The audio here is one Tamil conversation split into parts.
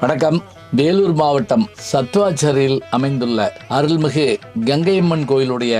வணக்கம். வேலூர் மாவட்டம் சத்வாச்சரில் அமைந்துள்ள அருள்மிகு கங்கையம்மன் கோயிலுடைய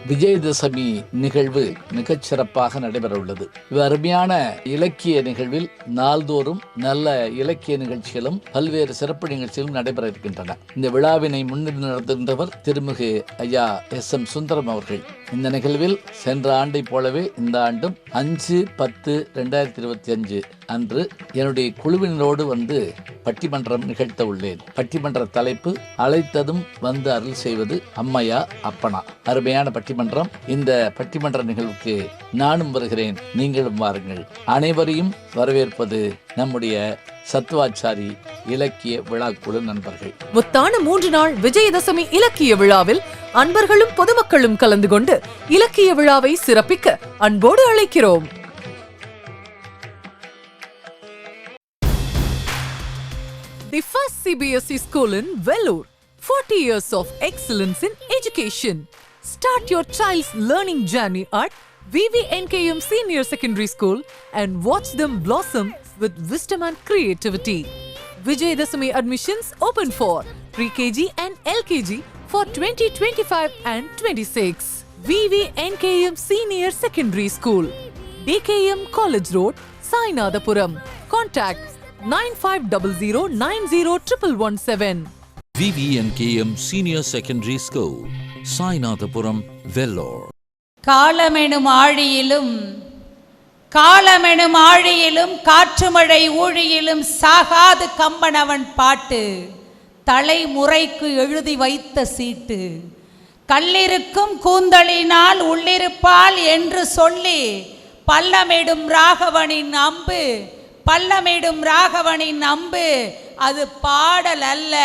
விஜயதசமி நிகழ்வு மிகச் சிறப்பாக நடைபெற உள்ளது. அருமையான இலக்கிய நிகழ்வில் நாள்தோறும் நல்ல இலக்கிய நிகழ்ச்சிகளும் பல்வேறு சிறப்பு நிகழ்ச்சிகளும் நடைபெற இருக்கின்றன. இந்த விழாவினை முன்னின்று நடத்துகின்றவர் திருமிகு ஐயா SM சுந்தரம் அவர்கள். இந்த நிகழ்வில் சென்ற ஆண்டை போலவே இந்த ஆண்டும் 5/10/2025 அன்று என்னுடைய குழுவினரோடு வந்து பட்டிமன்றம் நிகழ்த்த உள்ளேன். பட்டிமன்ற தலைப்பு அழைத்ததும் வந்து அருள் செய்வது அம்மையா அப்பனா. அருமையான பட்டிமன்றம். இந்த பட்டிமன்ற நிகழ்வுக்கு நானும் வருகிறேன், நீங்களும் வாருங்கள். அனைவரையும் வரவேற்பது நம்முடைய சத்வாச்சாரி இலக்கிய விழாக்குழு நண்பர்கள். முத்தான 3 நாள் விஜயதசமி இலக்கிய விழாவில் அன்பர்களும் பொதுமக்களும் கலந்து கொண்டு இலக்கிய விழாவை சிறப்பிக்க அன்போடு அழைக்கிறோம். The first CBSE school in Vellore. 40 years of excellence in education. Start your child's learning journey at VVNKM Senior Secondary School and watch them blossom with wisdom and creativity. Vijayadasami admissions open for pre-KG and LKG for 2025 and 26. VVNKM Senior Secondary School, DKM College Road, Sainathapuram. Contact 9500901117. VVNKM Senior Secondary School, Sainathapuram, Vellore. காலமெனும் ஆழியிலும் காற்றுமழை ஊழியிலும் சாகாது கம்பனவன் பாட்டு, தலைமுறைக்கு எழுதி வைத்த சீட்டு. கல்லிருக்கும் கூந்தலினால் உள்ளிருப்பாள் என்று சொல்லி பல்லமிடும் ராகவனின் அம்பு அது பாடல் அல்ல,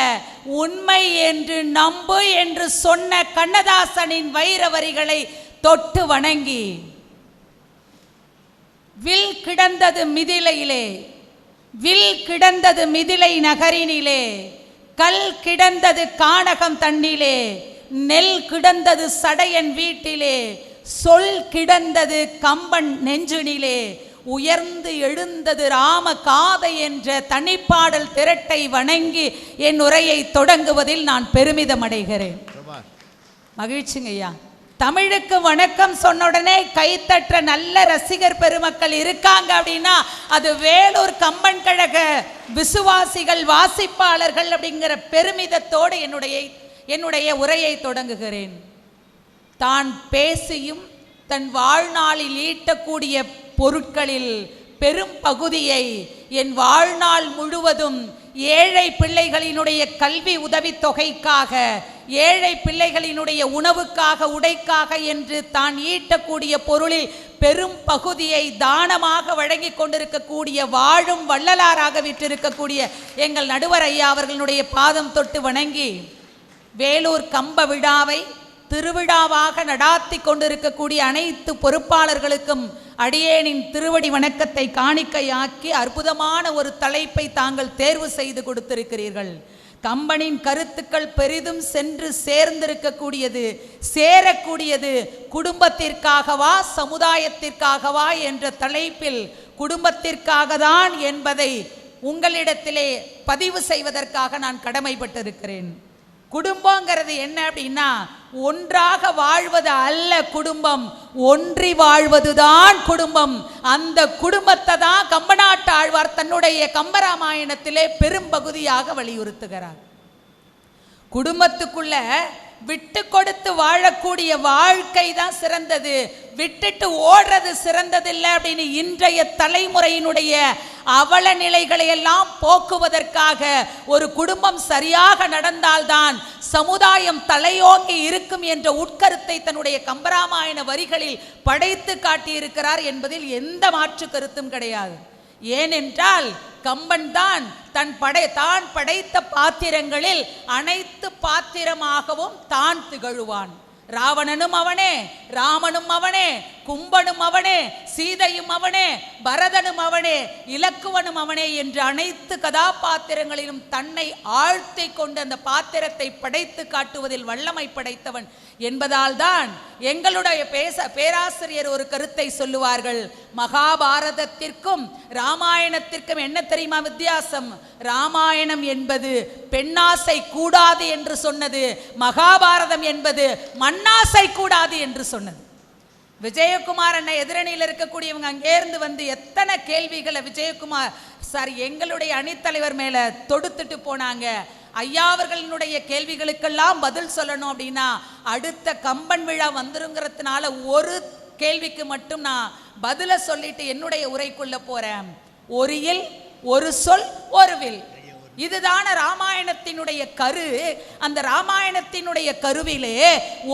உண்மை என்று நம்பு என்று சொன்ன கண்ணதாசனின் வைர வரிகளை தொட்டு வணங்கி, வில் கிடந்தது மிதிலை நகரினிலே, கல் கிடந்தது கானகம் தன்னிலே, நெல் கிடந்தது சடையன் வீட்டிலே, சொல் கிடந்தது கம்பன் நெஞ்சினிலே, உயர்ந்து எழுந்தது ராம காதை என்ற தனிப்பாடல் திரட்டை வணங்கி என் உரையை தொடங்குவதில் நான் பெருமிதம் அடைகிறேன். மகிழ்ச்சிங்க ஐயா. தமிழுக்கு வணக்கம் சொன்ன உடனே கைத்தற்ற நல்ல ரசிகர் பெருமக்கள் இருக்காங்க அப்படின்னா அது வேலூர் கம்பன் கழக விசுவாசிகள், வாசிப்பாளர்கள் அப்படிங்கிற பெருமிதத்தோடு என்னுடைய உரையை தொடங்குகிறேன். தான் பேசியும் தன் வாழ்நாளில் ஈட்டக்கூடிய பொருட்களில் பெரும் பகுதியை என் வாழ்நாள் முழுவதும் ஏழை பிள்ளைகளினுடைய கல்வி உதவித்தொகைக்காக, ஏழை பிள்ளைகளினுடைய உணவுக்காக, உடைக்காக என்று தான் ஈட்டக்கூடிய பொருளில் பெரும் பகுதியை தானமாக வழங்கி கொண்டிருக்கக்கூடிய வாழும் வள்ளலாராக விற்றிருக்கக்கூடிய எங்கள் நடுவர் ஐயா அவர்களுடைய பாதம் தொட்டு வணங்கி, வேலூர் கம்ப விழாவை திருவிழாவாக நடாத்தி கொண்டிருக்கக்கூடிய அனைத்து பொறுப்பாளர்களுக்கும் அடியேனின் திருவடி வணக்கத்தை காணிக்கையாக்கி அற்புதமான ஒரு தலைப்பை தாங்கள் தேர்வு செய்து கொடுத்திருக்கிறீர்கள். கம்பனின் கருத்துக்கள் பெரிதும் சென்று சேரக்கூடியது குடும்பத்திற்காகவா சமுதாயத்திற்காகவா என்ற தலைப்பில் குடும்பத்திற்காக தான் என்பதை உங்களிடத்திலே பதிவு செய்வதற்காக நான் கடமைப்பட்டிருக்கிறேன். குடும்பங்கிறது என்ன அப்படின்னா, ஒன்றாக வாழ்வது அல்ல குடும்பம், ஒன்றி வாழ்வதுதான் குடும்பம். அந்த குடும்பத்தை தான் கம்பநாட்டு ஆழ்வார் தன்னுடைய கம்பராமாயணத்திலே பெரும் பகுதியாக வலியுறுத்துகிறார். குடும்பத்துக்குள்ள விட்டு கொடுத்து வாழக்கூடிய வாழ்க்கை தான் சிறந்தது, விட்டுட்டு ஓடுறது சிறந்ததில்லை அப்படின்னு இன்றைய தலைமுறையினுடைய அவல நிலைகளை எல்லாம் போக்குவதற்காக ஒரு குடும்பம் சரியாக நடந்தால்தான் சமுதாயம் தலையோங்கி இருக்கும் என்ற உட்கருத்தை தன்னுடைய கம்பராமாயண வரிகளில் படைத்து காட்டியிருக்கிறார் என்பதில் எந்த மாற்று கருத்தும் கிடையாது. ஏனென்றால் கம்பன் தான் தான் படைத்த பாத்திரங்களில் அனைத்து பாத்திரமாகவும் தான் திகழுவான். ராவணனும் அவனே, ராமனும் அவனே, கும்பனும் அவனே, சீதையும் அவனே, பரதனும் அவனே, இலக்குவனும் அவனே என்று அனைத்து கதாபாத்திரங்களிலும் தன்னை ஆழ்த்தி கொண்டு அந்த பாத்திரத்தை படைத்து காட்டுவதில் வல்லமை படைத்தவன் என்பதால் தான் எங்களுடைய பேராசிரியர் ஒரு கருத்தை சொல்லுவார்கள். மகாபாரதத்திற்கும் ராமாயணத்திற்கும் என்ன தெரியுமா வித்தியாசம்? ராமாயணம் என்பது பெண்ணாசை கூடாது என்று சொன்னது, மகாபாரதம் என்பது மண்ணாசை கூடாது என்று சொன்னது. விஜயகுமார் அண்ணன் எதிரணியில் இருக்கக்கூடியவங்க அங்கேருந்து வந்து எத்தனை கேள்விகளை விஜயகுமார் சார் எங்களுடைய அணித்தலைவர் மேல தொடுத்துட்டு போனாங்க. ஐயா அவர்களுடைய கேள்விகளுக்கெல்லாம் பதில் சொல்லணும் அப்படின்னா அடுத்த கம்பன் விழா வந்துருங்கிறதுனால ஒரு கேள்விக்கு மட்டும் நான் பதில சொல்லிட்டு என்னுடைய உரைக்குள்ள போறேன். ஒரு இல், ஒரு சொல், ஒரு வில். இதுதான ராமாயணத்தினுடைய கரு. அந்த ராமாயணத்தினுடைய கருவிலே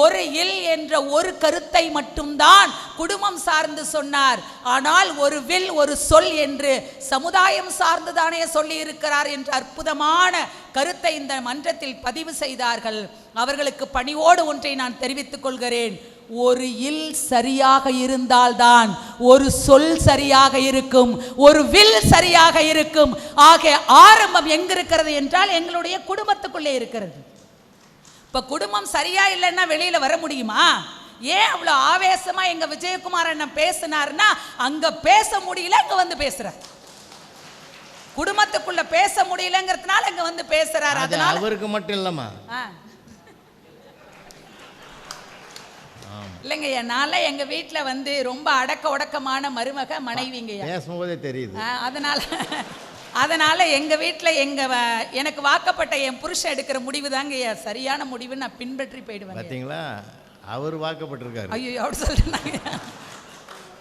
ஒரு இல் என்ற ஒரு கருத்தை மட்டும்தான் குடும்பம் சார்ந்து சொன்னார். ஆனால் ஒரு வில், ஒரு சொல் என்று சமுதாயம் சார்ந்துதானே சொல்லி இருக்கிறார் என்ற அற்புதமான கருத்தை இந்த மன்றத்தில் பதிவு செய்தார்கள். அவர்களுக்கு பணிவோடு ஒன்றை நான் தெரிவித்துக் கொள்கிறேன். ஒரு இல் சரியாக இருந்தால்தான் ஒரு சொல் சரியாக இருக்கும், ஒரு வில் சரியாக இருக்கும். ஆக ஆரம்பம் எங்க இருக்கிறது என்றால் எங்களுடைய குடும்பத்துக்குள்ளே இருக்கிறது. இப்ப குடும்பம் சரியா இல்லைன்னா வெளியில வர முடியுமா? ஏன் அவ்வளவு ஆவேசமா எங்க விஜயகுமார் அண்ணன் பேசினார்னா அங்க பேச முடியல, அங்க வந்து பேசுறார். குடும்பத்துக்குள்ள பேச முடியலங்கிறதுனால அங்க வந்து பேசுறாரு. அதனால அவருக்கு மட்டும் இல்லம்மா இல்லைங்க, என்னால எங்க வீட்டுல வந்து ரொம்ப அடக்க ஒடக்கமான மருமக மனைவிங்க பேசும்போதே தெரியுது. அதனால எங்க வீட்டுல எனக்கு வாக்கப்பட்ட என் புருஷன் எடுக்கிற முடிவு தாங்க சரியான முடிவு. நான் பின்பற்றி போயிடுவேன். பாத்தீங்களா, அவர் வாக்கப்பட்டிருக்காரு. ஐயோ அப்படி சொல்றாங்க.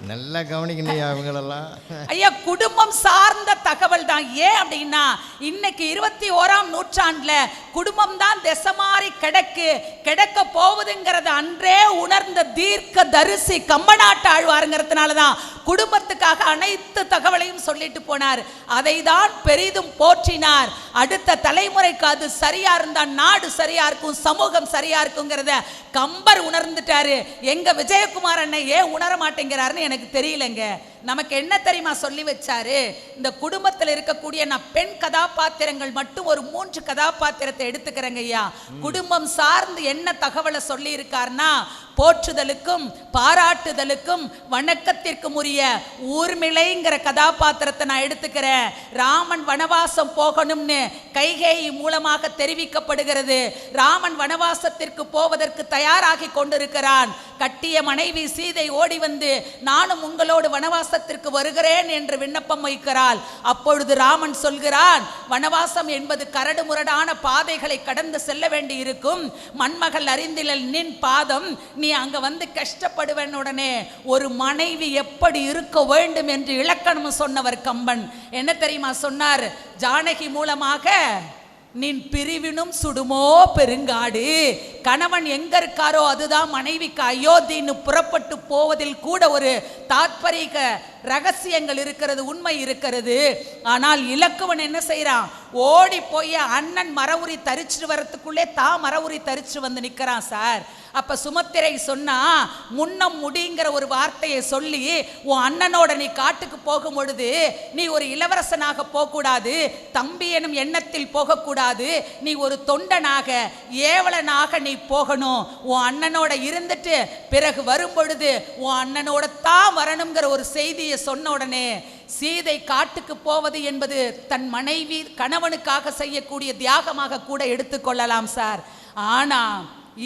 நல்லா கவனிக்கணும் அவங்களெல்லாம். ஐயா, குடும்பம் சார்ந்த தகவல் தான். ஏன் அப்படின்னா இன்னைக்கு 21ஆம் நூற்றாண்டுல குடும்பம் தான் திசைமாறி கிடக்க போகுதுங்கிறத அன்றே உணர்ந்த தீர்க்க தரிசி கம்பநாட்டு ஆழ்வாருங்கிறதுனால தான் குடும்பத்துக்காக அனைத்து தகவலையும் சொல்லிட்டு போனார். அதை தான் பெரிதும் போற்றினார். அடுத்த தலைமுறைக்கு அது சரியா இருந்தா நாடு சரியா இருக்கும், சமூகம் சரியா இருக்குங்கிறத கம்பர் உணர்ந்துட்டாரு. எங்க விஜயகுமார் அண்ணன் ஏன் உணர மாட்டேங்கிறாருன்னு எனக்கு தெரியலங்க. நமக்கு என்ன தெரியுமா சொல்லி வச்சாரு? இந்த குடும்பத்தில் இருக்கக்கூடிய நான் பெண் கதாபாத்திரங்கள் மட்டும் ஒரு 3 கதாபாத்திரத்தை எடுத்துக்கிறேங்க ஐயா. குடும்பம் சார்ந்து என்ன தகவலை சொல்லி இருக்காருன்னா, போற்றுதலுக்கும் பாராட்டுதலுக்கும் வணக்கத்திற்கும் உரிய ஊர்மிளைங்கிற கதாபாத்திரத்தை நான் எடுத்துக்கிறேன். ராமன் வனவாசம் போகணும்னு கைகேயி மூலமாக தெரிவிக்கப்படுகிறது. ராமன் வனவாசத்திற்கு போவதற்கு தயாராகி கொண்டிருக்கிறான். கட்டிய மனைவி சீதை ஓடி வந்து நானும் உங்களோடு வனவாசத்திற்கு வருகிறேன் என்று விண்ணப்பம் வைக்கிறாள். அப்பொழுது ராமன் சொல்கிறான், வனவாசம் என்பது கரடு முரடான பாதைகளை கடந்து செல்ல வேண்டி இருக்கும். மண்மகள் அறிந்திலல் நின் பாதம், நீ அங்க வந்து கஷ்டப்படுவன். உடனே ஒரு மனைவி எப்படி இருக்க வேண்டும் என்று இலக்கணம் சொன்னவர் கம்பன். என்ன தெரியுமா சொன்னார்? ஜானகி மூலமாக நின் பிரிவினும் சுடுமோ பெருங்காடு. கணவன் எங்க இருக்காரோ அதுதான் மனைவிக்கு அயோத்தின்னு புறப்பட்டு போவதில் கூட ஒரு தாத்பரிக ரகசியங்கள் இருக்கிறது, உண்மை இருக்கிறது. ஆனால் இலக்குவன் என்ன செய்யறான்? ஓடி போய் அண்ணன் மரவுரி தரிச்சு வரத்துக்குள்ளே தான் மரவுரி தரிச்சு வந்து நிக்கிறான் சார். அப்ப சுமத்திரை சொன்னா, முன்னம் முடிங்கிற ஒரு வார்த்தையை சொல்லி உன் அண்ணனோட நீ காட்டுக்கு போகும் பொழுது நீ ஒரு இளவரசனாக போகக்கூடாது, தம்பி எனும் எண்ணத்தில் போகக்கூடாது, நீ ஒரு தொண்டனாக ஏவலனாக நீ போகணும். உன் அண்ணனோட இருந்துட்டு பிறகு வரும் பொழுது உன் அண்ணனோட தான் வரணுங்கிற ஒரு செய்தியை சொன்ன உடனே சீதை காட்டுக்கு போவது என்பது தன் மனைவி கணவனுக்காக செய்யக்கூடிய தியாகமாக கூட எடுத்துக்கொள்ளலாம் சார். ஆனா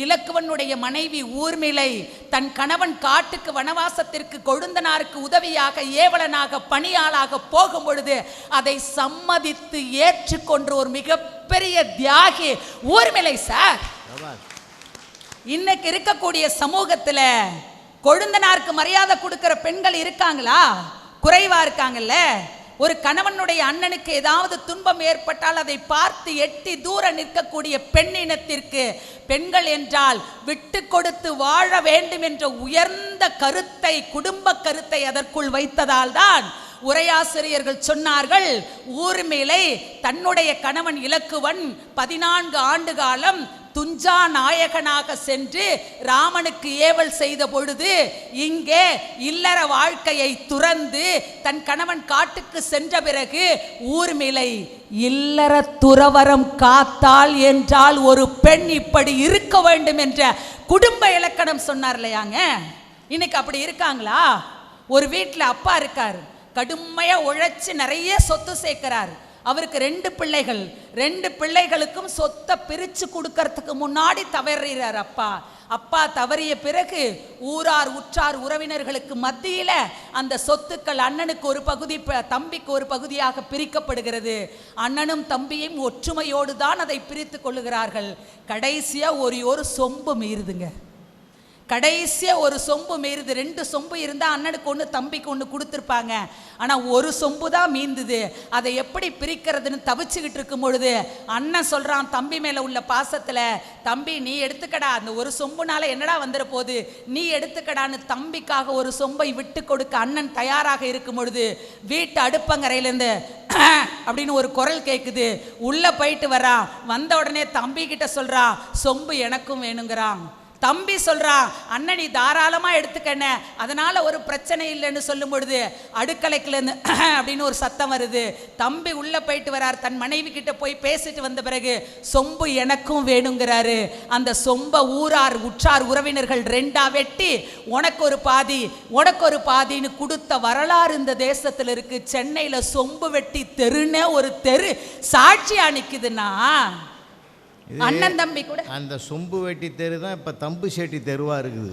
இலக்குவனுடைய மனைவி ஊர்மிளை தன் கணவன் காட்டுக்கு வனவாசத்திற்கு கொழுந்தனாருக்கு உதவியாக ஏவலனாக பணியாளாக போகும் பொழுது அதை சம்மதித்து ஏற்றுக்கொன்ற ஒரு மிகப்பெரிய தியாகி ஊர்மிளை சார். இன்னைக்கு இருக்கக்கூடிய சமூகத்துல கொழுந்தனாருக்கு மரியாதை கொடுக்கிற பெண்கள் இருக்காங்களா? குறைவா இருக்காங்கல்ல. ஒரு கணவனுடைய அண்ணனுக்கு ஏதாவது துன்பம் ஏற்பட்டால் அதை பார்த்து எட்டி தூர நிற்கக்கூடிய பெண்ணினத்திற்கு பெண்கள் என்றால் விட்டு கொடுத்து வாழ வேண்டும் என்ற உயர்ந்த கருத்தை, குடும்ப கருத்தை அதற்குள் வைத்ததால் தான் உரையாசிரியர்கள் சொன்னார்கள், ஊர்மிளை தன்னுடைய கணவன் இலக்குவன் 14 ஆண்டு காலம் துஞ்சா நாயகனாக சென்று ராமனுக்கு ஏவல் செய்த பொழுது இங்கே இல்லற வாழ்க்கையை துறந்து தன் கணவன் காட்டுக்கு சென்ற பிறகு ஊர்மிளை இல்லற துறவரம் காத்தாள் என்றால் ஒரு பெண் இப்படி இருக்க வேண்டும் என்ற குடும்ப இலக்கணம் சொன்னார் இல்லையாங்க. இன்னைக்கு அப்படி இருக்காங்களா? ஒரு வீட்டில் அப்பா இருக்காரு, கடுமையா உழைச்சு நிறைய சொத்து சேர்க்கிறாரு. அவருக்கு 2 பிள்ளைகள், 2 பிள்ளைகளுக்கும் சொத்தை பிரிச்சு கொடுக்கறதுக்கு முன்னாடி தவறுறார் அப்பா. அப்பா தவறிய பிறகு ஊரார் உற்றார் உறவினர்களுக்கு மத்தியில அந்த சொத்துக்கள் அண்ணனுக்கு ஒரு பகுதி தம்பிக்கு ஒரு பகுதியாக பிரிக்கப்படுகிறது. அண்ணனும் தம்பியும் ஒற்றுமையோடு தான் அதை பிரித்து கொள்ளுகிறார்கள். கடைசியா ஒரு சொம்பு மீறுதுங்க. கடைசியா ஒரு சொம்பு மீறுது. 2 சொம்பு இருந்தா அண்ணனுக்கு 1 தம்பிக்கு 1 கொடுத்துருப்பாங்க. ஆனா ஒரு சொம்பு தான் மீந்துது. அதை எப்படி பிரிக்கிறதுன்னு தவிச்சுக்கிட்டு இருக்கும் பொழுது அண்ணன் சொல்றான் தம்பி மேல உள்ள பாசத்துல, தம்பி நீ எடுத்துக்கடா, அந்த ஒரு சொம்புனால என்னடா வந்துட போகுது, நீ எடுத்துக்கடான்னு தம்பிக்காக ஒரு சொம்பை விட்டு கொடுக்க அண்ணன் தயாராக இருக்கும் பொழுது வீட்டு அடுப்பங்கரையிலேருந்து அப்படின்னு ஒரு குரல் கேட்குது. உள்ள போயிட்டு வரான். வந்த உடனே தம்பி கிட்ட சொல்றான் சொம்பு எனக்கும் வேணுங்கிறான். தம்பி சொல்றான் அண்ணன் நீ தாராளமா எடுத்துக்கண்ண, அதனால ஒரு பிரச்சனை இல்லைன்னு சொல்லும் பொழுது அடுக்கலைக்குல இருந்து அப்படின்னு ஒரு சத்தம் வருது. தம்பி உள்ள போயிட்டு வரார். தன் மனைவி கிட்ட போய் பேசிட்டு வந்த பிறகு சொம்பு எனக்கும் வேணுங்கிறாரு. அந்த சொம்ப ஊரார் உற்றார் உறவினர்கள் 2ஆ வெட்டி உனக்கு ஒரு பாதி உனக்கு ஒரு பாதின்னு கொடுத்த வரலாறு இந்த தேசத்துல இருக்கு. சென்னையில சொம்பு வெட்டி தெருன்னு ஒரு தெரு சாட்சியா நிக்குதுன்னா அண்ணன் தம்பி கூட அந்த சொம்பு வெட்டி தெரு தான் இப்ப தம்பு செட்டி தெருவா இருக்குது.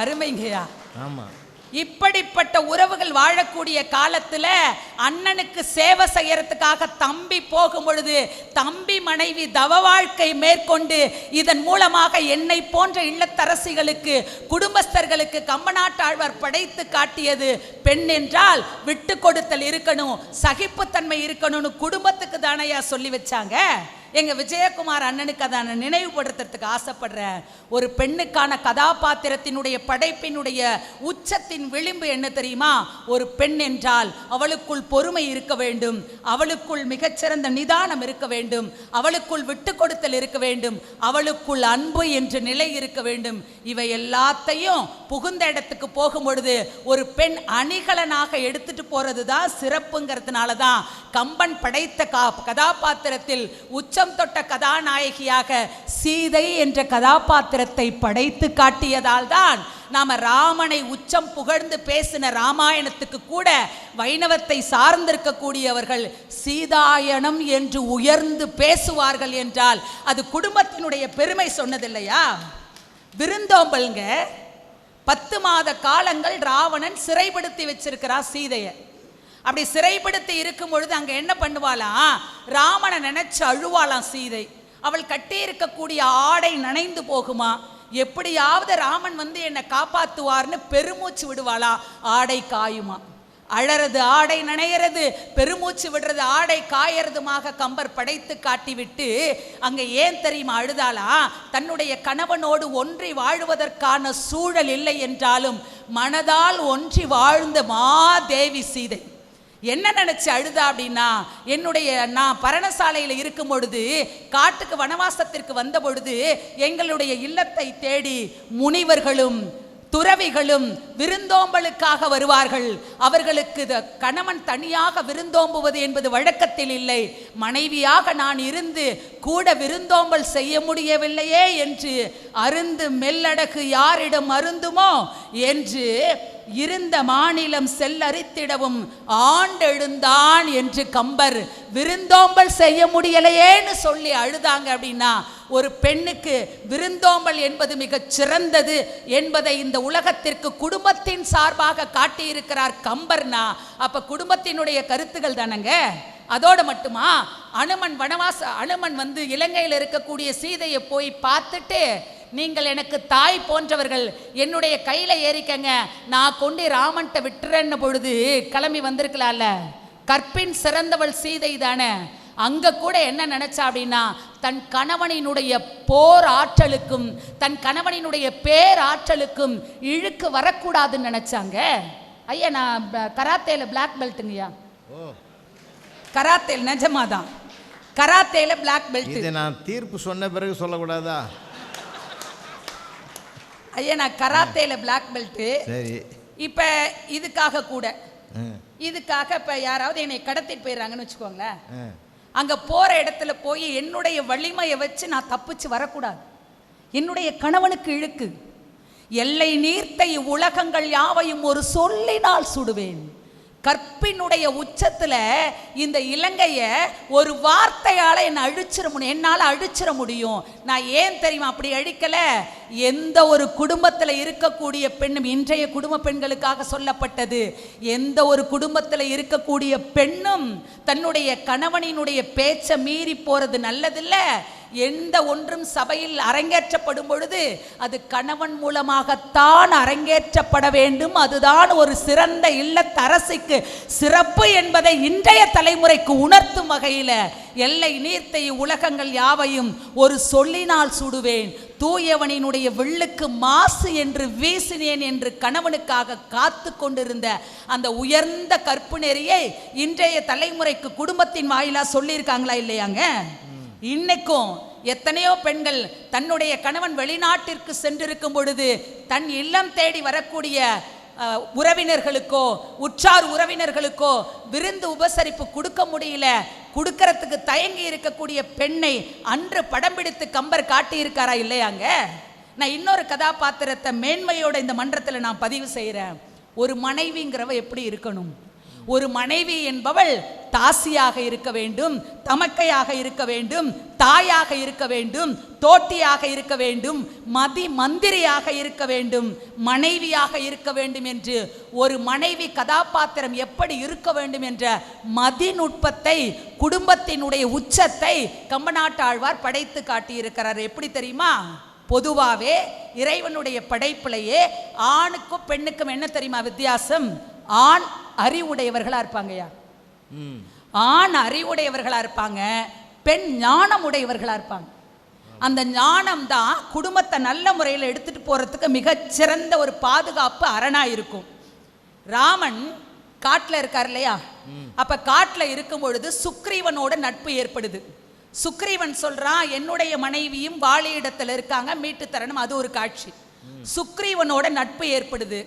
அருமைங்கய்யா. ஆமா, இப்படிப்பட்ட உறவுகள் வாழக்கூடிய காலத்துல அண்ணனுக்கு சேவை செய்யறதுக்காக தம்பி போகும் பொழுது தம்பி மனைவி தவ வாழ்க்கை மேற்கொண்டு இதன் மூலமாக என்னை போன்ற இல்லத்தரசிகளுக்கு குடும்பஸ்தர்களுக்கு கம்பநாட்டாழ்வார் படைத்து காட்டியது பெண் என்றால் விட்டு கொடுத்தல் இருக்கணும், சகிப்புத்தன்மை இருக்கணும்னு குடும்பத்துக்கு தானையா சொல்லி வச்சாங்க. எங்க விஜயகுமார் அண்ணனுக்கு அதை நினைவுபடுத்துறதுக்கு ஆசைப்படுறேன். ஒரு பெண்ணுக்கான கதாபாத்திரத்தினுடைய படைப்பினுடைய உச்சத்தின் விளிம்பு என்ன தெரியுமா? ஒரு பெண் என்றால் அவளுக்குள் பொறுமை இருக்க வேண்டும், அவளுக்குள் மிகச்சிறந்த நிதானம் இருக்க வேண்டும், அவளுக்குள் விட்டு கொடுத்தல் இருக்க வேண்டும், அவளுக்குள் அன்பு என்ற நிலை இருக்க வேண்டும். இவை எல்லாத்தையும் புகுந்த இடத்துக்கு போகும் பொழுது ஒரு பெண் அணிகலனாக எடுத்துட்டு போறதுதான் சிறப்புங்கிறதுனால தான் கம்பன் படைத்த கதாபாத்திரத்தில் உச்சம் தொட்ட கதாநாயகியாக சீதை என்ற கதாபாத்திரத்தை படைத்து காட்டியதால் தான் நாம ராமனை உச்சம் புகழ்ந்து பேசின ராமாயணத்துக்கு கூட வைணவத்தை சார்ந்திருக்கக்கூடியவர்கள் சீதாயனம் என்று உயர்ந்து பேசுவார்கள் என்றால் அது குடும்பத்தினுடைய பெருமை சொன்னதில்லையா? விருந்தோம்பல்ங்க. 10 மாத காலங்கள் ராவணன் சிறைப்படுத்தி வச்சிருக்கிறான் சீதையை. அப்படி சிறைப்படுத்தி இருக்கும் பொழுது அங்க என்ன பண்ணுவாளாம்? ராமனை நினைச்சு அழுவாளாம் சீதை. அவள் கட்டி இருக்கக்கூடிய ஆடை நனைந்து போகுமா, எப்படியாவது ராமன் வந்து என்னை காப்பாத்துவார்னு பெருமூச்சு விடுவாளா, ஆடை காயுமா. அழறது ஆடை நனையிறது, பெருமூச்சு விடுறது ஆடை காயறதுமாக கம்பர் படைத்து காட்டிவிட்டு அங்க ஏன் தெரியுமா அழுதாளா? தன்னுடைய கணவனோடு ஒன்றி வாழ்வதற்கான சூழல் இல்லை என்றாலும் மனதால் ஒன்றி வாழ்ந்த மாதேவி சீதை என்ன நினைச்சு அழுதா அப்படின்னா, நான் பரணசாலையில் இருக்கும் பொழுது காட்டுக்கு வனவாசத்திற்கு வந்த பொழுது எங்களுடைய இல்லத்தை தேடி முனிவர்களும் துறவிகளும் விருந்தோம்பலுக்காக வருவார்கள். அவர்களுக்கு கணவன் தனியாக விருந்தோம்புவது என்பது வழக்கத்தில் இல்லை. மனைவியாக நான் இருந்து கூட விருந்தோம்பல் செய்ய முடியவில்லையே என்று அருந்து மெல்லடகு யாரிடம் அருந்துமோ என்று இருந்த மாநிலம் செல்லரித்திடவும் ஆண்டெழுந்தான் என்று கம்பர் விருந்தோம்பல் செய்ய முடியலையேன்னு சொல்லி அழுதாங்க. அப்படின்னா ஒரு பெண்ணுக்கு விருந்தோம்பல் என்பது மிகச் சிறந்தது என்பதை இந்த உலகத்திற்கு குடும்பத்தின் சார்பாக காட்டியிருக்கிறார் கம்பர்னா அப்ப குடும்பத்தினுடைய கருத்துகள் தானங்க. அதோடு மட்டுமா, அனுமன் வந்து இலங்கையில் இருக்கக்கூடிய சீதையை போய் பார்த்துட்டு, நீங்கள் எனக்கு தாய் போன்றவர்கள், என்னுடைய கையில ஏறிக்கங்க, நான் கொண்டு ராமன்ட்ட விட்டுறேன்னு பொழுது கிளம்பி வந்திருக்கலாம்ல. கற்பின் சிறந்தவள் சீதை தானே. அங்க கூட என்ன நினைச்சா அப்படின்னா, தன் கணவனினுடைய போர் ஆற்றலுக்கும் தன் கணவனினுடைய பேராற்றலுக்கும் இழுக்கு வரக்கூடாதுன்னு நினைச்சாங்க. ஐயா, நான் கராத்தேல பிளாக் பெல்ட்டுங்கய்யா. கராத்தேல் நிஜமாதான். கராத்தேல பிளாக் பெல்ட். இதை நான் தீர்ப்பு சொன்ன பிறகு சொல்லக்கூடாதா? ஐயா நான் கராத்தேல பிளாக் பெல்ட். சரி. இப்ப இதுக்காக கூட இதுக்காக இப்ப யாராவது என்னை கடத்திட்டு போயிடுறாங்கன்னு வச்சுக்கோங்களேன், அங்க போற இடத்துல போய் என்னுடைய வலிமையை வச்சு நான் தப்பிச்சு வரக்கூடாது. என்னுடைய கணவனுக்கு இழுக்கு, எல்லை நீர்த்த உலகங்கள் யாவையும் ஒரு சொல்லினால் சுடுவேன். கற்பினுடைய உச்சத்துல இந்த இலங்கைய ஒரு வார்த்தையால என்னால அழிச்சிட முடியும். நான் ஏன் தெரியுமா அப்படி அழிக்கல? எந்த ஒரு குடும்பத்துல இருக்கக்கூடிய பெண்ணும், இன்றைய குடும்ப பெண்களுக்காக சொல்லப்பட்டது, எந்த ஒரு குடும்பத்துல இருக்கக்கூடிய பெண்ணும் தன்னுடைய கணவனினுடைய பேச்சை மீறி போறது நல்லதில்ல. எந்த ஒன்றும் சபையில் அரங்கேற்றப்படும் பொழுது அது கணவன் மூலமாகத்தான் அரங்கேற்றப்பட வேண்டும். அதுதான் ஒரு சிறந்த இல்லத்தரசிக்கு சிறப்பு என்பதை இன்றைய தலைமுறைக்கு உணர்த்தும் வகையில் எல்லை நீர்த்த உலகங்கள் யாவையும் ஒரு சொல்லினால் சுடுவேன், தூயவனினுடைய வில்லுக்கு மாசு என்று வீசினேன் என்று கணவனுக்காக காத்து கொண்டிருந்த அந்த உயர்ந்த கற்பு நெறியை இன்றைய தலைமுறைக்கு குடும்பத்தின் வாயிலா சொல்லியிருக்காங்களா இல்லையாங்க? இன்னைக்கும் எத்தனையோ பெண்கள் தன்னுடைய கணவன் வெளிநாட்டிற்கு சென்றிருக்கும் பொழுது தன் இல்லம் தேடி வரக்கூடிய உறவினர்களுக்கோ உற்றார் உறவினர்களுக்கோ விருந்து உபசரிப்பு கொடுக்க முடியல, கொடுக்கறதுக்கு தயங்கி இருக்கக்கூடிய பெண்ணை அன்று படம் பிடித்து கம்பர் காட்டியிருக்காரா இல்லையாங்க? நான் இன்னொரு கதாபாத்திரத்தை மேன்மையோட இந்த மன்றத்தில் நான் பதிவு செய்கிறேன். ஒரு மனைவிங்கிறவ எப்படி இருக்கணும்? ஒரு மனைவி என்பவள் தாசியாக இருக்க வேண்டும், தமக்கையாக இருக்க வேண்டும், தாயாக இருக்க வேண்டும், தோட்டியாக இருக்க வேண்டும், மந்திரியாக இருக்க வேண்டும், மனைவியாக இருக்க வேண்டும் என்று ஒரு மனைவி கதாபாத்திரம் எப்படி இருக்க வேண்டும் என்ற மதிநுட்பத்தை, குடும்பத்தினுடைய உச்சத்தை கம்பநாட்டாழ்வார் படைத்து காட்டியிருக்கிறார். எப்படி தெரியுமா? பொதுவாகவே இறைவனுடைய படைப்பிலேயே ஆணுக்கும் பெண்ணுக்கும் என்ன தெரியுமா வித்தியாசம்? ஆண் அறிவுடையவர்களா இருப்பாங்கய்யா, ஆண் அறிவுடையவர்களா இருப்பாங்க, பெண் ஞானம் உடையவர்களா இருப்பாங்க. அந்த ஞானம் தான் குடும்பத்தை நல்ல முறையில் எடுத்துட்டு போறதுக்கு மிகச்சிறந்த ஒரு பாதுகாப்பு அரணா இருக்கும். ராமன் காட்டுல இருக்கார் இல்லையா? அப்ப காட்டுல இருக்கும் பொழுது சுக்ரீவனோட நட்பு ஏற்படுது. சுக்ரீவன் சொல்றான், என்னுடைய மனைவியும் வாலியிடத்துல இருக்காங்க, மீட்டு தரணும். அது ஒரு காட்சி. சுக்ரீவனோட நட்பு ஏற்படுது.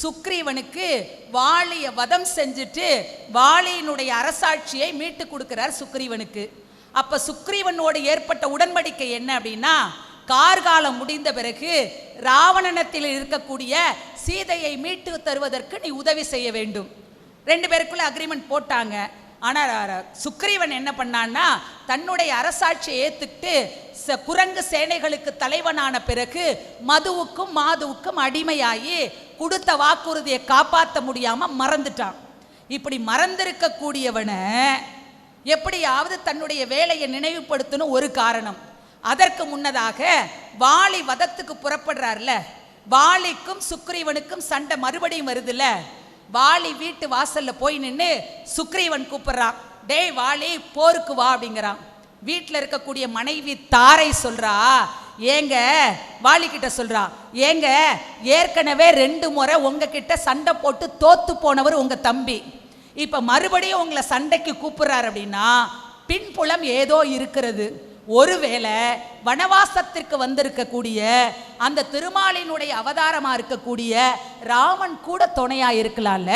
சுக்ரீவனுக்கு வாலிய வதம் செஞ்சுட்டு வாலியினுடைய அரசாட்சியை மீட்டு கொடுக்கிறார் சுக்ரீவனுக்கு. அப்ப சுக்ரீவனோடு ஏற்பட்ட உடன்படிக்கை என்ன அப்படின்னா, கார்காலம் முடிந்த பிறகு ராவணனத்தில் இருக்கக்கூடிய சீதையை மீட்டு தருவதற்கு நீ உதவி செய்ய வேண்டும். ரெண்டு பேருக்குள்ள அக்ரிமெண்ட் போட்டாங்க. ஆனால் சுக்ரீவன் என்ன பண்ணான்னா, தன்னுடைய அரசாட்சியை ஏற்றுக்கிட்டு குரங்கு சேனைகளுக்கு தலைவனான பிறகு மதுவுக்கும் மாதுவுக்கும் அடிமையாகி கொடுத்த வாக்குறுதியை காப்பாற்ற முடியாம மறந்துட்டான். இப்படி மறந்திருக்க கூடியவனை எப்படியாவது தன்னுடைய வேலையை நினைவுபடுத்தணும் ஒரு காரணம். அதற்கு முன்னதாக வாலி வதத்துக்கு புறப்படுறார்ல, வாலிக்கும் சுக்ரீவனுக்கும் சண்டை மறுபடியும் வருதுல்ல. வாலி வீட்டு வாசல்ல போய் நின்று சுக்ரீவன் கூப்பிடுறான், டேய் வாலி போருக்கு வா அப்படிங்கிறான். வீட்டில் இருக்கக்கூடிய மனைவி தாரை சொல்றா, ஏங்க வாலி கிட்ட சொல்றா, ஏங்க ஏற்கனவே 2 முறை உங்ககிட்ட சண்டை போட்டு தோத்து போனவர் உங்க தம்பி, இப்ப மறுபடியும் உங்களை சண்டைக்கு கூப்பிடுறாரு அப்படின்னா பின்புலம் ஏதோ இருக்கிறது. ஒருவேளை வனவாசத்திற்கு வந்திருக்கக்கூடிய அந்த திருமாலினுடைய அவதாரமா இருக்கக்கூடிய ராமன் கூட துணையா இருக்கலாம்ல.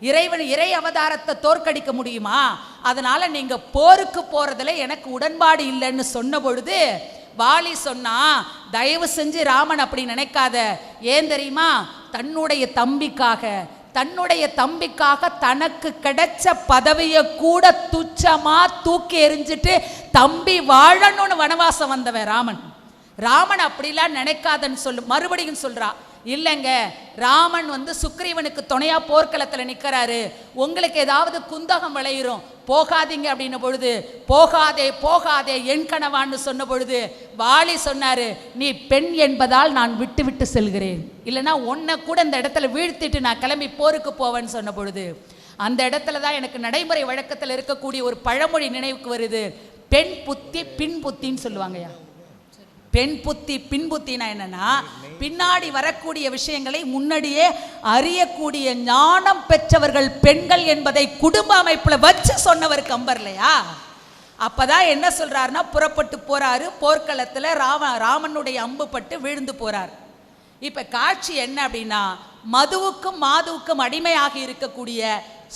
இறை அவதாரத்தை தோற்கடிக்க முடியுமா? அதனால நீங்க போருக்கு போறதுல எனக்கு உடன்பாடு இல்லைன்னு சொன்ன பொழுது வாலி சொன்னா, தயவு செஞ்சு ராமன் அப்படி நினைக்காத. ஏன் தெரியுமா? தன்னுடைய தம்பிக்காக தனக்கு கிடைச்ச பதவியை கூட துச்சமா தூக்கி எறிஞ்சிட்டு தம்பி வாழணும்னு வனவாசம் வந்தவன் ராமன் அப்படிலாம் நினைக்காதன்னு மறுபடியும் சொல்றா, இல்லைங்க ராமன் சுக்ரீவனுக்கு துணையா போர்க்களத்தில் நிற்கிறாரு, உங்களுக்கு ஏதாவது குந்தகம் விளையிரும், போகாதீங்க அப்படின்ன பொழுது போகாதே என் கணவான்னு சொன்ன பொழுது வாலி சொன்னாரு, நீ பெண் என்பதால் நான் விட்டு செல்கிறேன், இல்லைன்னா உன்னை கூட இந்த இடத்துல வீழ்த்திட்டு நான் கிளம்பி போருக்கு போவேன்னு சொன்ன பொழுது அந்த இடத்துல தான் எனக்கு நடைமுறை வழக்கத்தில் இருக்கக்கூடிய ஒரு பழமொழி நினைவுக்கு வருது. பெண் புத்தி பின் புத்தின்னு சொல்லுவாங்கய்யா. பெண் புத்தி பின் புத்தினா என்னன்னா, பின்னாடி வரக்கூடிய விஷயங்களை முன்னாடியே அறியக்கூடிய ஞானம் பெற்றவர்கள் பெண்கள் என்பதை குடும்ப அமைப்புல வச்சு சொன்னவர் கம்பர் இல்லையா? அப்பதான் என்ன சொல்றாருன்னா, புறப்பட்டு போறாரு. போர்க்களத்துல ராமனுடைய அம்பு பட்டு விழுந்து போறார். இப்ப காட்சி என்ன அப்படின்னா, மதுவுக்கும் மாதுவுக்கும் அடிமையாகி இருக்கக்கூடிய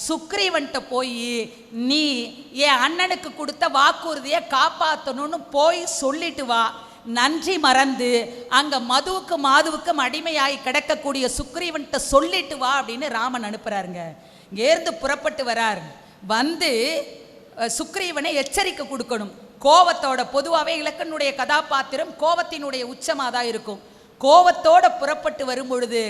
சுக்ரீவன்ட்ட போய், நீ என் அண்ணனுக்கு கொடுத்த வாக்குறுதியை காப்பாற்றணும்னு போய் சொல்லிட்டு வா. நன்றி மறந்து அங்க மதுவுக்கும் மாதுவுக்கும் அடிமையாகி கிடக்கக்கூடிய சுக்ரீவன்ட்ட சொல்லிட்டு வா அப்படின்னு ராமன் அனுப்புறாருங்க. இங்கேருந்து புறப்பட்டு வரார். வந்து சுக்ரீவனை எச்சரிக்கை கொடுக்கணும். கோவத்தோட, பொதுவாகவே இலக்கனுடைய கதாபாத்திரம் கோவத்தினுடைய உச்சமாக தான் இருக்கும். கோவத்தோட புறப்பட்டு வரும் பொழுது,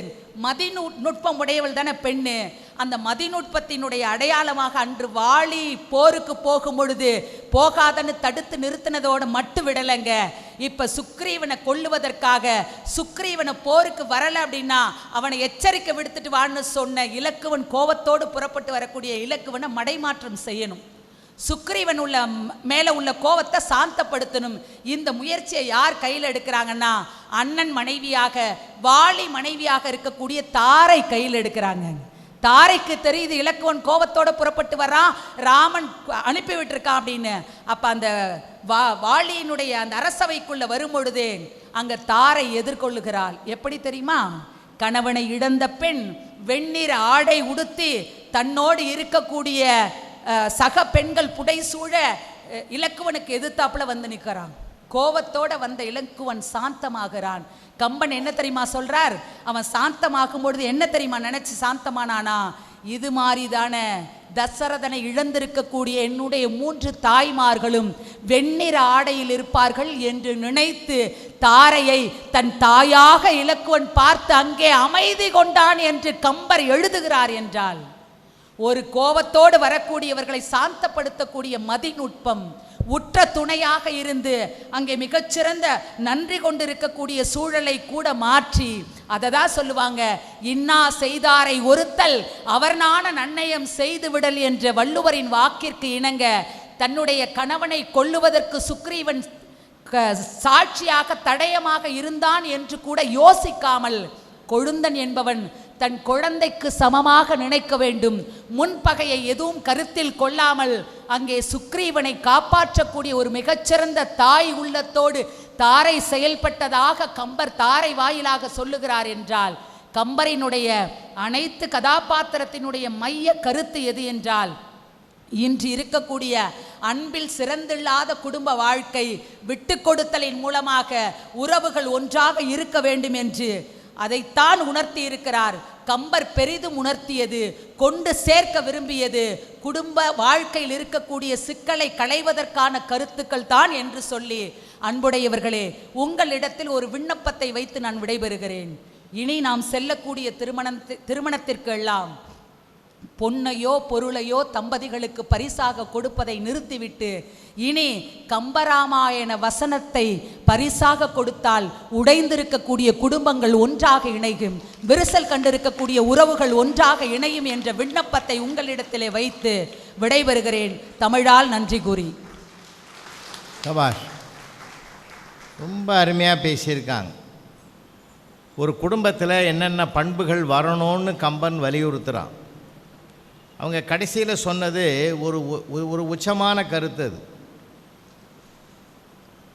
மதிநுட்பம் உடையவள் தானே பெண்ணு, அந்த மதிநுட்பத்தினுடைய அடையாளமாக அன்று வாலி போருக்கு போகும் பொழுது போகாதன்னு தடுத்து நிறுத்தினதோட மட்டும் விடலைங்க. இப்ப சுக்ரீவனை கொல்லுவதற்காக, சுக்ரீவனை போருக்கு வரல அப்படின்னா அவனை எச்சரிக்கை விடுத்துட்டு வான்னு சொன்ன இலக்குவன், கோவத்தோடு புறப்பட்டு வரக்கூடிய இலக்குவனை மடைமாற்றம் செய்யணும். சுக்ரீவன் உள்ள மேல உள்ள கோவத்தை சாந்தப்படுத்தணும். இந்த முயற்சியை யார் கையில் எடுக்கிறாங்கன்னா, அண்ணன் மனைவியாக, வாலி மனைவியாக இருக்கக்கூடிய தாரை கையில் எடுக்கிறாங்க. தாரைக்கு தெரியுது இலக்குவன் கோவத்தோட புறப்பட்டு வரான், ராமன் அனுப்பி விட்டுருக்கான் அப்படின்னு. அப்ப அந்த வாலியினுடைய அந்த அரசவைக்குள்ள வரும் பொழுதே அங்க தாரை எதிர்கொள்ளுகிறாள். எப்படி தெரியுமா? கணவனை இழந்த பெண் வெண்ணிற ஆடை உடுத்தி தன்னோடு இருக்கக்கூடிய சக பெண்கள் புடைசூழ இலக்குவனுக்கு எதிர்த்தாப்புல வந்து நிற்கிறான். கோவத்தோட வந்த இலக்குவன் சாந்தமாகிறான். கம்பன் என்ன தெரியுமா சொல்றார்? அவன் சாந்தமாகும் பொழுது என்ன தெரியுமா நினைச்சு சாந்தமானானா, இது மாதிரிதான தசரதனை இழந்திருக்கக்கூடிய என்னுடைய 3 தாய்மார்களும் வெண்ணிற ஆடையில் இருப்பார்கள் என்று நினைத்து தாரையை தன் தாயாக இலக்குவன் பார்த்து அங்கே அமைதி கொண்டான் என்று கம்பர் எழுதுகிறார். என்றால் ஒரு கோபத்தோடு வரக்கூடியவர்களை சாந்தப்படுத்தக்கூடிய மதிநுட்பம் உற்ற துணையாக இருந்து அங்கே மிகச்சிறந்த நன்றி கொண்டிருக்கக்கூடிய சூழலை கூட மாற்றி, அதை தான் சொல்லுவாங்க, இன்னா செய்தாரை ஒருத்தல் அவர் நாண நன்னயம் செய்து விடல் என்ற வள்ளுவரின் வாக்கிற்கு இணங்க தன்னுடைய கணவனை கொல்லுவதற்கு சுக்ரீவன் சாட்சியாக தடயமாக இருந்தான் என்று கூட யோசிக்காமல், கொழுந்தன் என்பவன் தன் குழந்தைக்கு சமமாக நினைக்க வேண்டும், முன்பகையை எதுவும் கருத்தில் கொள்ளாமல் அங்கே சுக்ரீவனை காப்பாற்றக்கூடிய ஒரு மிகச்சிறந்த தாய் உள்ளத்தோடு தாரை செயல்பட்டதாக கம்பர் தாரை வாயிலாக சொல்லுகிறார். என்றால் கம்பரினுடைய அனைத்து கதாபாத்திரத்தினுடைய மைய கருத்து எது என்றால், இன்று இருக்கக்கூடிய அன்பில் சிறந்தில்லாத குடும்ப வாழ்க்கை விட்டு கொடுத்தலின் மூலமாக உறவுகள் ஒன்றாக இருக்க வேண்டும் என்று அதைத்தான் உணர்த்தி இருக்கிறார். கம்பர் பெரிதும் உணர்த்தியது, கொண்டு சேர்க்க விரும்பியது குடும்ப வாழ்க்கையில் இருக்கக்கூடிய சிக்கலை களைவதற்கான கருத்துக்கள் தான் என்று சொல்லி, அன்புடையவர்களே, உங்களிடத்தில் ஒரு விண்ணப்பத்தை வைத்து நான் விடைபெறுகிறேன். இனி நாம் செல்லக்கூடிய திருமணத்திற்கு எல்லாம் பொன்னையோ பொருளையோ தம்பதிகளுக்கு பரிசாக கொடுப்பதை நிறுத்திவிட்டு, இனி கம்பராமாயண வசனத்தை பரிசாக கொடுத்தால் உடைந்திருக்கக்கூடிய குடும்பங்கள் ஒன்றாக இணையும், விரிசல் கண்டிருக்கக்கூடிய உறவுகள் ஒன்றாக இணையும் என்ற விண்ணப்பத்தை உங்களிடத்திலே வைத்து விடைபெறுகிறேன். தமிழால் நன்றி கூறி. சபாஷ், ரொம்ப அருமையாக பேசியிருக்காங்க. ஒரு குடும்பத்தில் என்னென்ன பண்புகள் வரணும்னு கம்பன் வலியுறுத்துகிறான். அவங்க கடைசியில் சொன்னது ஒரு உச்சமான கருத்து, அது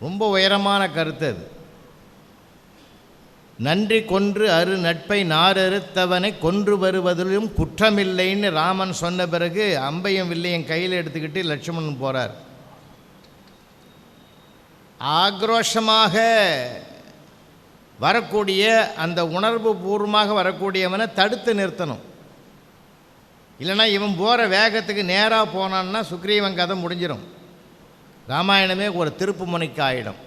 ரொம்ப உயரமான கருத்து. அது நன்றி கொன்று அரு நட்பை நாரறுத்தவனை கொன்று வருவதிலும் குற்றமில்லைன்னு ராமன் சொன்ன பிறகு அம்பையும் வில்லையும் கையில் எடுத்துக்கிட்டு லட்சுமணன் போகிறார். ஆக்ரோஷமாக வரக்கூடிய அந்த உணர்வு பூர்வமாக வரக்கூடியவனை தடுத்து நிறுத்தணும். இல்லைனா இவன் போகிற வேகத்துக்கு நேராக போனான்னா சுக்ரீவன் கதை முடிஞ்சிடும். ராமாயணமே ஒரு திருப்பு முனைக்கு ஆயிடும்.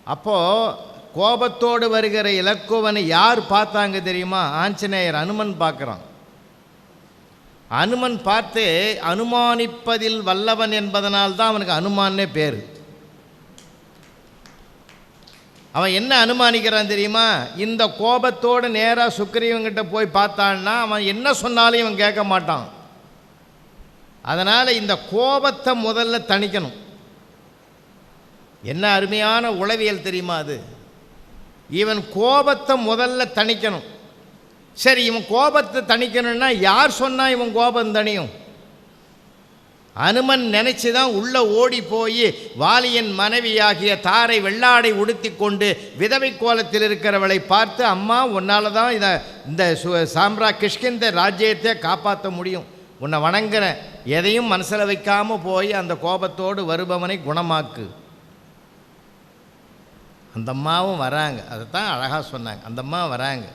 அப்போது கோபத்தோடு வருகிற இலக்குவனை யார் பார்த்தாங்க தெரியுமா? ஆஞ்சநேயர், அனுமன் பார்க்குறான். அனுமன் பார்த்து அனுமானிப்பதில் வல்லவன் என்பதனால்தான் அவனுக்கு அனுமானே பேர். அவன் என்ன அனுமானிக்கிறான் தெரியுமா? இந்த கோபத்தோடு நேராக சுக்ரீவன்கிட்ட போய் பார்த்தான்னா அவன் என்ன சொன்னாலும் இவன் கேட்க மாட்டான். அதனால் இந்த கோபத்தை முதல்ல தணிக்கணும். என்ன அருமையான உளவியல் தெரியுமா அது? இவன் கோபத்தை முதல்ல தணிக்கணும். சரி, இவன் கோபத்தை தணிக்கணும்னா யார் சொன்னால் இவன் கோபம் தணியும்? அனுமன் நினைச்சு தான் உள்ள ஓடி போய் வாலியின் மனைவியாகிய தாரை வெள்ளாடை உடுத்தி கொண்டு விதவை கோலத்தில் இருக்கிறவளை பார்த்து, அம்மா உன்னால தான் இந்த கிஷ்கிந்த ராஜ்யத்தை காப்பாற்ற முடியும், உன்னை வணங்குறேன், எதையும் மனசில் வைக்காமல் போய் அந்த கோபத்தோடு வருபவனை குணமாக்கு. அந்த அம்மாவும் வராங்க. அதைத்தான் அழகாக சொன்னாங்க. அந்த அம்மா வராங்க.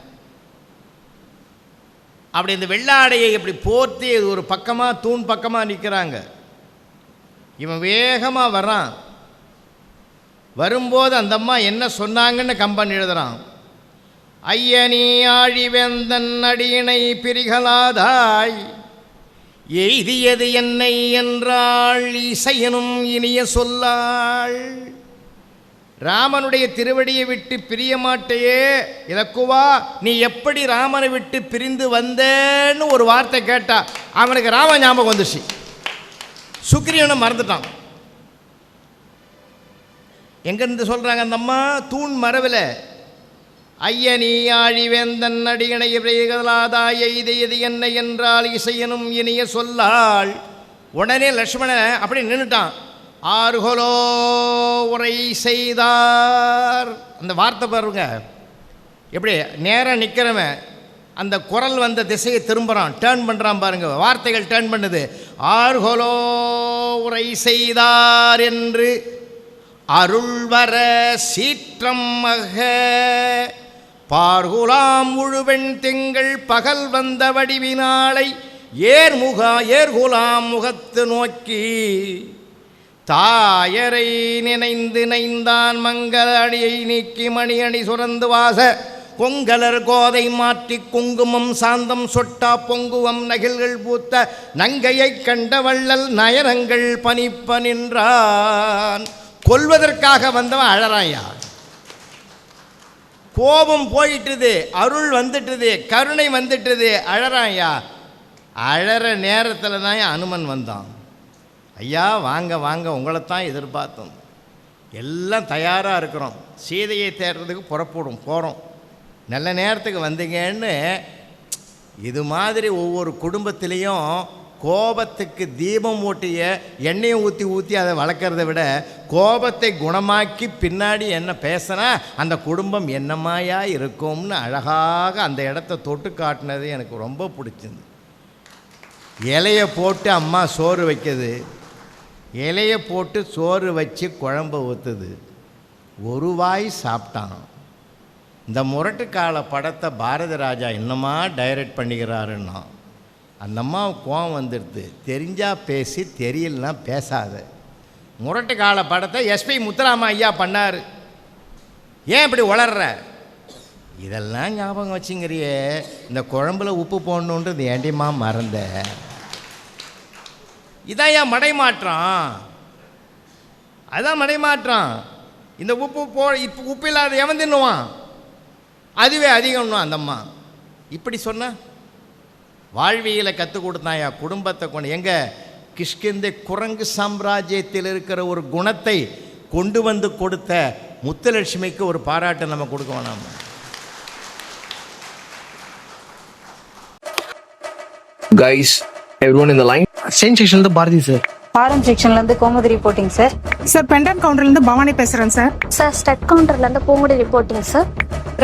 அப்படி இந்த வெள்ளாடையை இப்படி போர்த்தி ஒரு பக்கமாக தூண் பக்கமாக நிற்கிறாங்க. இவன் வேகமாக வர்றான். வரும்போது அந்த அம்மா என்ன சொன்னாங்கன்னு கம்பன் எழுதுறான். ஐயனி ஆழிவேந்தன் அடியினை பிரிகலாதாய் எய்தியது என்னை என்றாள் இசையனும் இனிய சொல்லாள். ராமனுடைய திருவடியை விட்டு பிரிய மாட்டையே இலக்குவா, நீ எப்படி ராமனை விட்டு பிரிந்து வந்தேன்னு ஒரு வார்த்தை கேட்டா அவனுக்கு ராம ஞாபகம் வந்துச்சு. சுக்ரீவனை மறந்துட்டான். எங்கேருந்து சொல்கிறாங்க அந்த அம்மா? தூண் மரவில். ஐயனி ஆழிவேந்தன் அடியணை பிரேகலாதாய் எய்தியது என்னை என்றால் இசையனும் இனிய சொல்லாள். உடனே லக்ஷ்மணன் அப்படி நின்றுட்டான். ஆறுகொலோ உரை செய்தார். அந்த வார்த்தை பாருங்க, எப்படி நேராக நிற்கிறவன் அந்த குரல் வந்த திசையை திரும்புகிறான், டேர்ன் பண்ணுறான் பாருங்க, வார்த்தைகள் டேர்ன் பண்ணுது. ஆறுகொலோ உரை செய்தார் என்று அருள்வர சீற்றம் மக பார்குலாம் முழுவெண் திங்கள் பகல் வந்த வடிவினாளை ஏர்குலாம் முகத்து நோக்கி தாயரை நினைந்து நைந்தான் மங்கள அடியை நீக்கி மணி அணி சுரந்து வாச கொங்கலர் கோதை மாற்றி குங்குமம் சாந்தம் சொட்டா பொங்குவம் நகில்கள் பூத்த நங்கையை கண்ட வள்ளல் நயனங்கள் பனிப்ப நின்றான். கொல்வதற்காக வந்தவன் அழறாயா. கோபம் போயிட்டுது, அருள் வந்துட்டுது, கருணை வந்துட்டுது, அழறாயா. அழற நேரத்தில் தான் அனுமன் வந்தான். ஐயா வாங்க வாங்க, உங்களைத்தான் எதிர்பார்த்தோம், எல்லாம் தயாராக இருக்கிறோம், சீதையை தேடுறதுக்கு போகிறோம், நல்ல நேரத்துக்கு வந்தீங்கன்னு. இது மாதிரி ஒவ்வொரு குடும்பத்திலையும் கோபத்துக்கு தீபம் ஊட்டிய எண்ணெயை ஊற்றி அதை வளர்க்குறத விட கோபத்தை குணமாக்கி பின்னாடி என்ன பேசினா அந்த குடும்பம் என்னமாயா இருக்கும்னு அழகாக அந்த இடத்த தொட்டு காட்டினது எனக்கு ரொம்ப பிடிச்சிருந்து. இலையை போட்டு அம்மா சோறு வைக்கிது, இலையை போட்டு சோறு வச்சு குழம்பு ஊற்றுது, ஒரு வாய் சாப்பிட்டான். இந்த முரட்டுக்கால படத்தை பாரதி ராஜா இன்னமா டைரக்ட் பண்ணிக்கிறாருன்னா அந்த அம்மாவுக்கு கோவம் வந்துடுது. தெரிஞ்சால் பேசி, தெரியலனா பேசாத. முரட்டுக்கால படத்தை எஸ்பி முத்துராம ஐயா பண்ணார். ஏன் இப்படி வளர்ற? இதெல்லாம் ஞாபகம் வச்சுங்கிறியே, இந்த குழம்புல உப்பு போடணுன்றது ஏண்டிமா மறந்த. இதான் ஏன் மடைமாற்றம், அதான் மடைமாற்றம். இந்த உப்பு இல்லாத எவன் தின்னுவான், அதுவே அதிகம்னு அந்த அம்மா இப்படி சொன்ன. வாழ்வியலை கற்றுக் கொடுத்தாயா, குடும்பத்தை கொண்டு. எங்க கிஷ்கிந்தை குரங்கு சாம்ராஜ்யத்தில் இருக்கிற ஒரு குணத்தை கொண்டு வந்து கொடுத்த முத்துலட்சுமிக்கு ஒரு பாராட்டு நம்ம கொடுக்க வேணாம். Guys, everyone in the line. Same section the Bharati sir. ஆரம் செக்ஷன்ல இருந்து கோமதி ரிப்போர்ட்டிங் சார். சார் பெண்டன் கவுண்டர்ல இருந்து பவானி பேசுறேன் சார். சார் ஸ்டட் கவுண்டர்ல இருந்து பூங்குடி ரிப்போர்ட்டிங் சார்.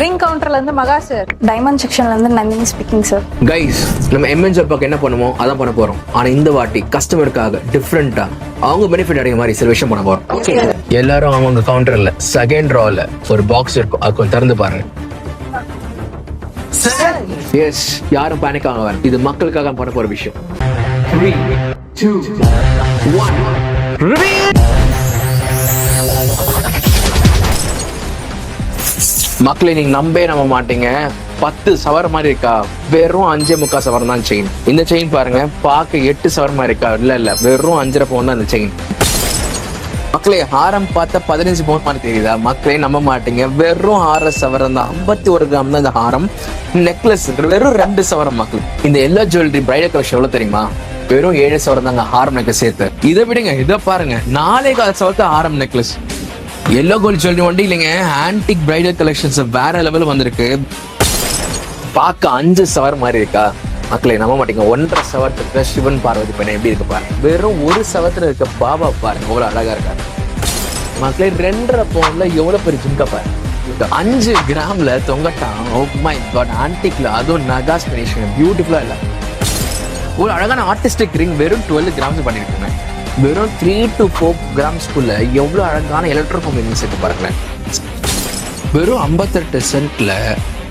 ரிங் கவுண்டர்ல இருந்து மகா சார். டைமண்ட் செக்ஷன்ல இருந்து நந்தினி ஸ்பீக்கிங் சார். Guys, நம்ம MN ஜப்பாக்கு என்ன பண்ணுமோ அதான் பண்ண போறோம். ஆனா இந்த வாட்டி கஸ்டமருக்காக டிஃபரெண்டா அவங்க பெனிஃபிட் அடைய மாதிரி சில விஷயம் பண்ண போறோம். எல்லாரும் அவங்க கவுண்டர்ல செகண்ட் ரோல ஒரு பாக்ஸ் இருக்கும், அது கொஞ்சம் திறந்து பாருங்க. எஸ், யாரும் பேனிக் ஆக வேண்டாம், இது மக்களுக்காக பண்ண போற விஷயம். 3, 2, 1 reveal. மக்களை நீங்க நம்ப மாட்டீங்க, 10 சவர் மாதிரி இருக்கா, வெறும் 5.25 சவர் தான் செயின். இந்த செயின் பாருங்க, பார்க்க 8 சவர் மாதிரி இருக்கா, இல்ல வெறும் 5.5 பவுன் தான் இந்த செயின். மக்களே ஹாரம் பார்த்தா 15 பவுன் மாதிரி தெரியுதா? மக்களே நம்ப மாட்டீங்க, வெறும் 6 சவரம் தான், 51 கிராம் தான் இந்த ஹாரம். நெக்லஸ் வெறும் 2 சவரம். மக்கள் இந்த எல்லா ஜுவல்லரி பிரைடல் கலெக்ஷன் எவ்வளவு தெரியுமா? வெறும் 7 சவரம் தாங்க ஹாரம் நெக்லஸ் சேர்த்து. இதை விடுங்க, இதை பாருங்க, 4.25 சவரத்து ஹாரம் நெக்லஸ். எல்லோ கோல்ட் ஜுவல்லரி ஒண்டி இல்லைங்க, ஆன்டிக் பிரைடல் கலெக்ஷன்ஸ் வேற லெவல் வந்திருக்கு. பார்க்க 5 சவர் மாதிரி இருக்கா, மக்களே நம்ப மாட்டீங்க, 1.5 சவரத்துக்கு சிவன் பார்வதி பையன் எப்படி இருக்கு பாருங்க. வெறும் 1 சவரத்துல இருக்க பாபா பாருங்க எவ்வளவு அழகா இருக்காரு. மக்களே 2.5 பவுன்ல எவ்வளவு பெரிய ஜிம்கா பாருங்க. 5 கிராம்ல தொங்கட்டான். ஓ மை காட், ஆன்டிக்ல அதுவும் நகாஸ் பினிஷிங் பியூட்டிஃபுல்லா இல்ல. ஒரு அழகான ஆர்டிஸ்டிக் ரிங் வெறும் 12 கிராம்ஸ் பண்ணிட்டு இருக்கேன். வெறும் 3 to 4 கிராம்ஸ்குள்ள எவ்வளவு அழகான எலக்ட்ரோஃபோம் ரிங்ஸ் இருக்கு பாருங்களேன். வெறும் 58 சென்ட்ல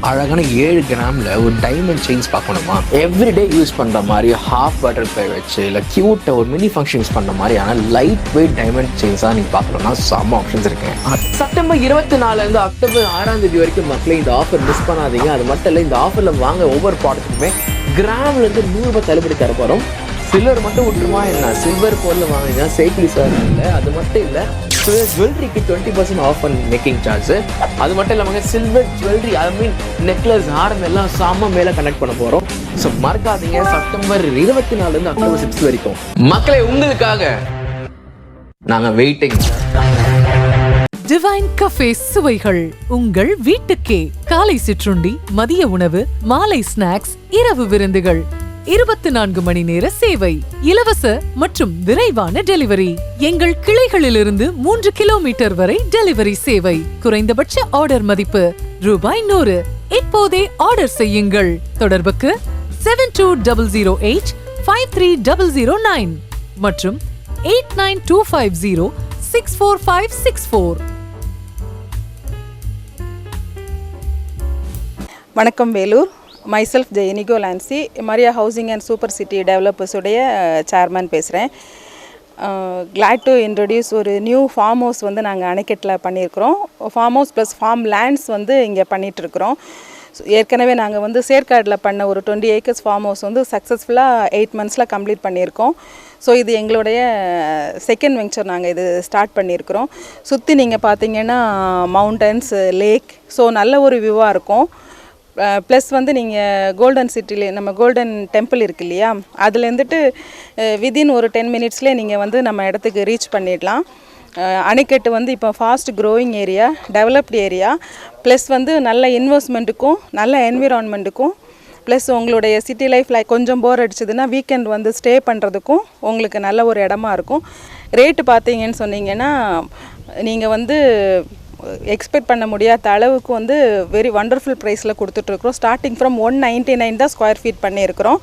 அழகான 7 கிராம்ல ஒரு டைமண்ட் செயின்ஸ் பார்க்கணுமா, எவ்ரிடே யூஸ் பண்ற மாதிரி ஹாஃப் பட்டர்ஃப்ளை வச்சு இல்லை கியூட்டை ஒரு மினி ஃபங்க்ஷன்ஸ் பண்ண மாதிரி ஆனால் லைட் வெயிட் டைமண்ட் செயின்ஸாக நீங்கள் பார்க்கணும்னா செம்ம ஆப்ஷன்ஸ் இருக்கு. செப்டம்பர் 24 அக்டோபர் 6 வரைக்கும் மக்களே இந்த ஆஃபர் மிஸ் பண்ணாதீங்க. அது மட்டும் இல்லை, இந்த ஆஃபரில் வாங்க ஒவ்வொரு ப்ராடக்ட்டுக்குமே கிராம்ல இருந்து 100 ரூபாய் தள்ளுபடி தர போகிறோம். சில்வர் மட்டும் விட்டுருமா என்ன, சில்வர் பொருள் வாங்கினா சேஃப்டி சார் இல்லை. அது மட்டும் இல்லை, ஜுவல்லரிக்கு 20% ஆஃப் ஆன் மேக்கிங் சார்ஜ். அது மட்டும் இல்லாமல் சில்வர் ஜுவல்லரி, ஐ மீன் நெக்லஸ், ஹாரம் எல்லாம் சாம மேலே கனெக்ட் பண்ண போகிறோம். ஸோ மறக்காதீங்க, செப்டம்பர் 24 அக்டோபர் 6 வரைக்கும். மக்களே உங்களுக்காக நாங்கள் வெயிட்டிங். டிவைன் கஃபே சுவைகள் உங்கள் வீட்டுக்கே. காலை சிற்றுண்டி, மதிய உணவு, மாலை ஸ்நாக்ஸ், இரவு விருந்துகள், 24 மணி நேர சேவை, இலவச மற்றும் விரைவான டெலிவரி. எங்கள் கிளைகளிலிருந்து 3 கிலோமீட்டர் வரை டெலிவரி சேவை. குறைந்தபட்ச ஆர்டர் மதிப்பு ரூபாய் 100. இப்போதே ஆர்டர் செய்யுங்கள். தொடர்புக்கு 7208-53009 மற்றும் 8925064564. வணக்கம் வேலூர். மைசெல்ஃப் ஜெயனிகோ லான்சி, Maria housing and super city டெவலப்பர்ஸுடைய சேர்மன் பேசுகிறேன். கிளாட் டு இன்ட்ரடியூஸ் ஒரு நியூ ஃபார்ம் ஹவுஸ் வந்து நாங்கள் அணைக்கட்டில் பண்ணியிருக்கிறோம். Farm house plus farm lands வந்து இங்கே பண்ணிகிட்ருக்குறோம். ஏற்கனவே நாங்கள் வந்து சேர்க்காடில் பண்ண ஒரு 20 ஏக்கர்ஸ் ஃபார்ம் ஹவுஸ் வந்து சக்ஸஸ்ஃபுல்லாக 8 மந்த்ஸில் கம்ப்ளீட் பண்ணியிருக்கோம். ஸோ இது எங்களுடைய செகண்ட் வெஞ்சர் நாங்கள் இது ஸ்டார்ட் பண்ணியிருக்கிறோம். சுற்றி நீங்கள் பார்த்தீங்கன்னா மவுண்டன்ஸ், லேக், ஸோ நல்ல ஒரு வியூவாக இருக்கும். ப்ளஸ் வந்து நீங்கள் கோல்டன் சிட்டிலே நம்ம கோல்டன் டெம்பிள் இருக்கு இல்லையா, அதுலேருந்துட்டு வித்தின் ஒரு 10 மினிட்ஸ்லேயே நீங்கள் வந்து நம்ம இடத்துக்கு ரீச் பண்ணிடலாம். அணைக்கட்டு வந்து இப்போ fast growing area, developed area, plus வந்து நல்ல இன்வெஸ்ட்மெண்ட்டுக்கும் நல்ல என்விரான்மெண்ட்டுக்கும், ப்ளஸ் உங்களுடைய சிட்டி லைஃப்பில் கொஞ்சம் போர் அடிச்சதுன்னா வீக்கெண்ட் வந்து ஸ்டே பண்ணுறதுக்கும் உங்களுக்கு நல்ல ஒரு இடமா இருக்கும். ரேட்டு பார்த்தீங்கன்னு சொன்னீங்கன்னா நீங்கள் வந்து எக்ஸ்பெக்ட் பண்ண முடியாத அளவுக்கு வந்து வெரி வண்டர்ஃபுல் ப்ரைஸில் கொடுத்துட்ருக்குறோம். ஸ்டார்டிங் ஃப்ரம் 199 தான் ஸ்கொயர் ஃபீட் பண்ணியிருக்கிறோம்.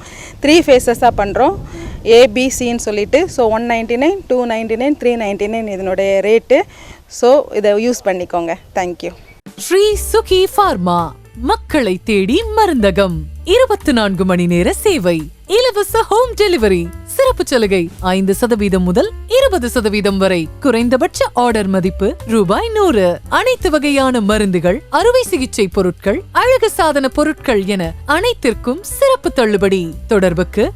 3 ஃபேஸஸாக பண்ணுறோம், ஏபிசின்னு சொல்லிட்டு. ஸோ 199, 299, 399 இதனுடைய ரேட்டு. ஸோ இதை யூஸ் பண்ணிக்கோங்க. தேங்க்யூ. ஸ்ரீ சுகி ஃபார்மா, மக்களை தேடி மருந்தகம், 24 மணி நேர சேவை, இலவச ஹோம் டெலிவரி, சிறப்பு சலுகை 5% முதல் 20% வரை, குறைந்தபட்ச ஆர்டர் மதிப்பு ரூபாய் 100. அனைத்து வகையான மருந்துகள், அறுவை சிகிச்சை பொருட்கள், அழகு சாதன பொருட்கள் என அனைத்திற்கும் சிறப்பு தள்ளுபடி. தொடர்புக்கு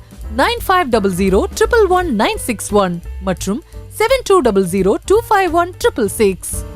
9500 111 961 மற்றும் 7200 251 666.